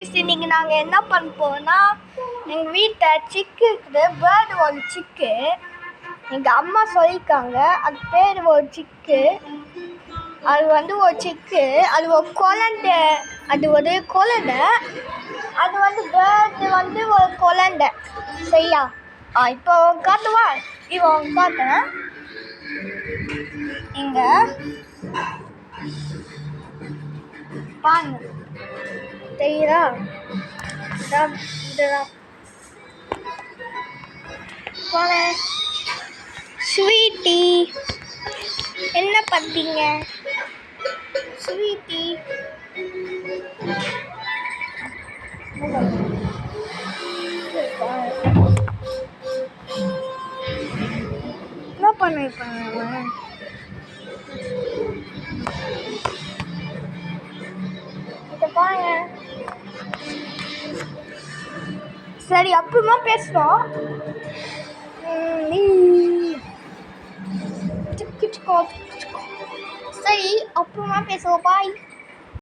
இன்னைக்கு நாங்கள் என்ன பண்ண போறோம்னா, எங்கள் வீட்டில் சிக்கு இருக்குது. பேர்டு ஒரு சிக்கு எங்கள் அம்மா சொல்லியிருக்காங்க. அது பேர் ஒரு சிக்கு. அது ஒரு சிக்கு, அது ஒரு குழந்தை. அது ஒரு குழந்தை. அது பேர்டு ஒரு குழந்தை. சரியா? இப்போ காட்டுவா. இவன் காட்டுறேன். இங்க பாருங்க, தெரியுதா? ஸ்வீட்டி, என்ன பண்றீங்க ஸ்வீட்டி? என்ன பண்ணிருப்பாங்க? இத பாருங்க. சரி, அப்புறமா பேசுறோம். சரி, அப்புறமா பேசுவோம். பாய்.